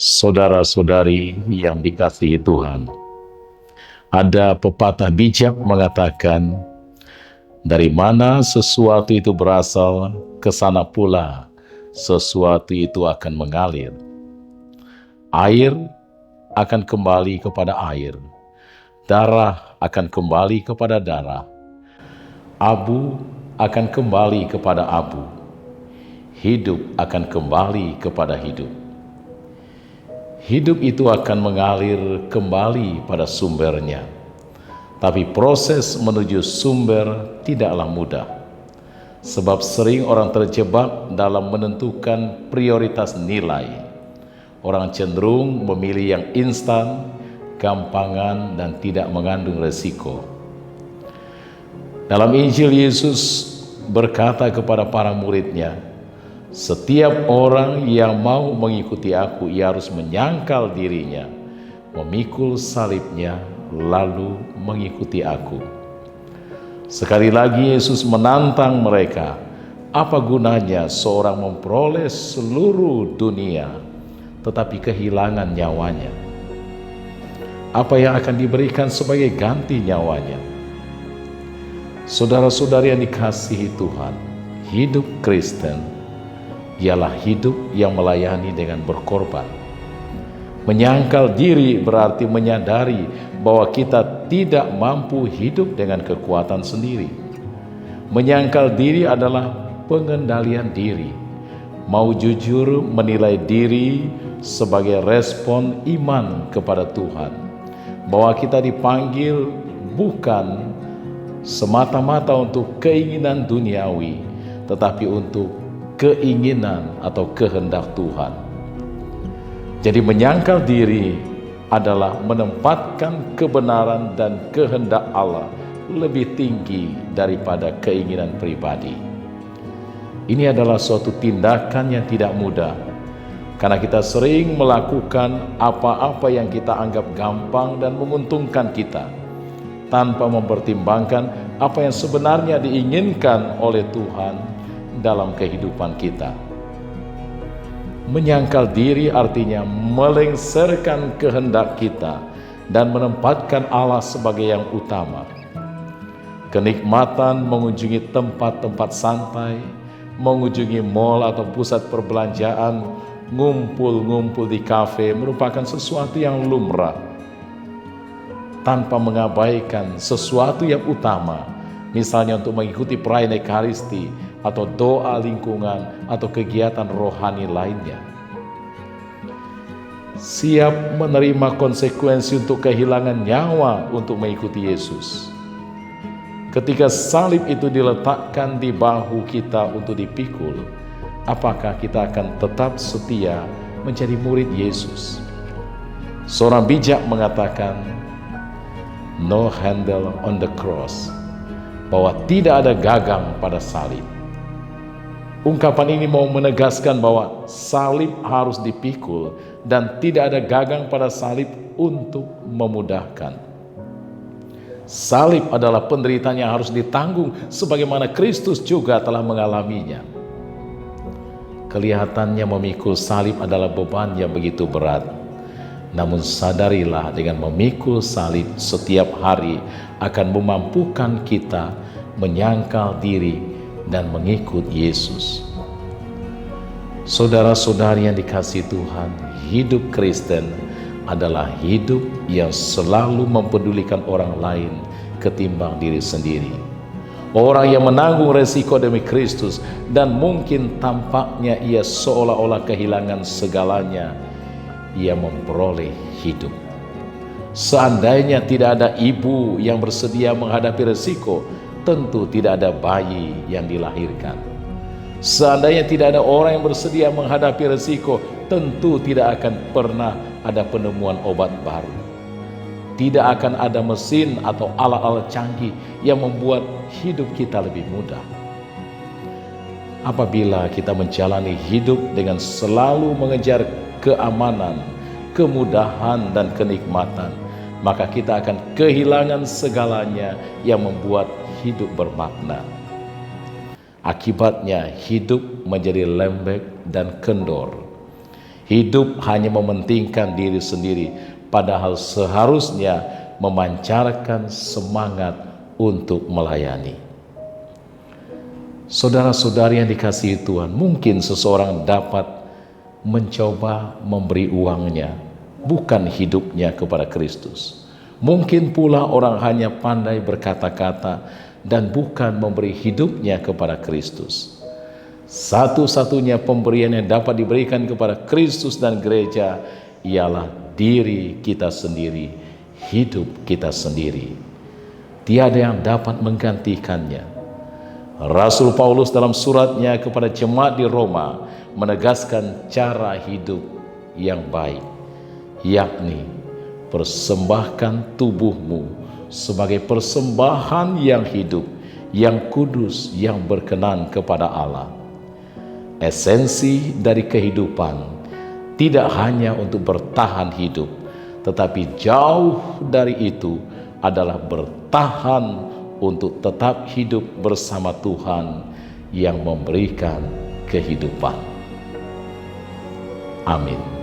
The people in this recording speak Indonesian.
Saudara-saudari yang dikasihi Tuhan, ada pepatah bijak mengatakan, dari mana sesuatu itu berasal, ke sana pula sesuatu itu akan mengalir. Air akan kembali kepada air, darah akan kembali kepada darah, abu akan kembali kepada abu, hidup akan kembali kepada hidup. Hidup itu akan mengalir kembali pada sumbernya, tapi proses menuju sumber tidaklah mudah, sebab sering orang terjebak dalam menentukan prioritas nilai. Orang cenderung memilih yang instan, gampangan, dan tidak mengandung resiko. Dalam Injil, Yesus berkata kepada para muridnya, "Setiap orang yang mau mengikuti aku, ia harus menyangkal dirinya, memikul salibnya, lalu mengikuti aku." Sekali lagi Yesus menantang mereka, apa gunanya seorang memperoleh seluruh dunia tetapi kehilangan nyawanya? Apa yang akan diberikan sebagai ganti nyawanya? Saudara-saudari yang dikasihi Tuhan, hidup Kristen ialah hidup yang melayani dengan berkorban. Menyangkal diri berarti menyadari bahwa kita tidak mampu hidup dengan kekuatan sendiri. Menyangkal diri adalah pengendalian diri, mau jujur menilai diri sebagai respon iman kepada Tuhan, bahwa kita dipanggil bukan semata-mata untuk keinginan duniawi, tetapi untuk keinginan atau kehendak Tuhan. Jadi menyangkal diri adalah menempatkan kebenaran dan kehendak Allah lebih tinggi daripada keinginan pribadi. Ini adalah suatu tindakan yang tidak mudah, karena kita sering melakukan apa-apa yang kita anggap gampang dan menguntungkan kita, tanpa mempertimbangkan apa yang sebenarnya diinginkan oleh Tuhan dalam kehidupan kita. Menyangkal diri artinya melengsarkan kehendak kita dan menempatkan Allah sebagai yang utama. Kenikmatan mengunjungi tempat-tempat santai, mengunjungi mal atau pusat perbelanjaan, ngumpul-ngumpul di kafe merupakan sesuatu yang lumrah, tanpa mengabaikan sesuatu yang utama, misalnya untuk mengikuti perayaan Ekaristi atau doa lingkungan atau kegiatan rohani lainnya. Siap menerima konsekuensi untuk kehilangan nyawa untuk mengikuti Yesus. Ketika salib itu diletakkan di bahu kita untuk dipikul, apakah kita akan tetap setia menjadi murid Yesus? Seorang bijak mengatakan, "No handle on the cross," bahwa tidak ada gagang pada salib. Ungkapan ini mau menegaskan bahwa salib harus dipikul dan tidak ada gagang pada salib untuk memudahkan. Salib adalah penderitaan yang harus ditanggung sebagaimana Kristus juga telah mengalaminya. Kelihatannya memikul salib adalah beban yang begitu berat. Namun sadarilah, dengan memikul salib setiap hari akan memampukan kita menyangkal diri dan mengikut Yesus. Saudara-saudari yang dikasihi Tuhan, hidup Kristen adalah hidup yang selalu mempedulikan orang lain ketimbang diri sendiri. Orang yang menanggung resiko demi Kristus, dan mungkin tampaknya ia seolah-olah kehilangan segalanya, ia memperoleh hidup. Seandainya tidak ada ibu yang bersedia menghadapi resiko, tentu tidak ada bayi yang dilahirkan. Seandainya tidak ada orang yang bersedia menghadapi resiko, tentu tidak akan pernah ada penemuan obat baru. Tidak akan ada mesin atau alat-alat canggih yang membuat hidup kita lebih mudah. Apabila kita menjalani hidup dengan selalu mengejar keamanan, kemudahan, dan kenikmatan, maka kita akan kehilangan segalanya yang membuat hidup bermakna. Akibatnya hidup menjadi lembek dan kendor. Hidup hanya mementingkan diri sendiri, padahal seharusnya memancarkan semangat untuk melayani. Saudara-saudari yang dikasihi Tuhan, mungkin seseorang dapat mencoba memberi uangnya, bukan hidupnya kepada Kristus. Mungkin pula orang hanya pandai berkata-kata dan bukan memberi hidupnya kepada Kristus. Satu-satunya pemberian yang dapat diberikan kepada Kristus dan gereja ialah diri kita sendiri, hidup kita sendiri. Tiada yang dapat menggantikannya. Rasul Paulus dalam suratnya kepada jemaat di Roma menegaskan cara hidup yang baik, yakni persembahkan tubuhmu sebagai persembahan yang hidup, yang kudus, yang berkenan kepada Allah. Esensi dari kehidupan tidak hanya untuk bertahan hidup, tetapi jauh dari itu adalah bertahan untuk tetap hidup bersama Tuhan yang memberikan kehidupan. Amin.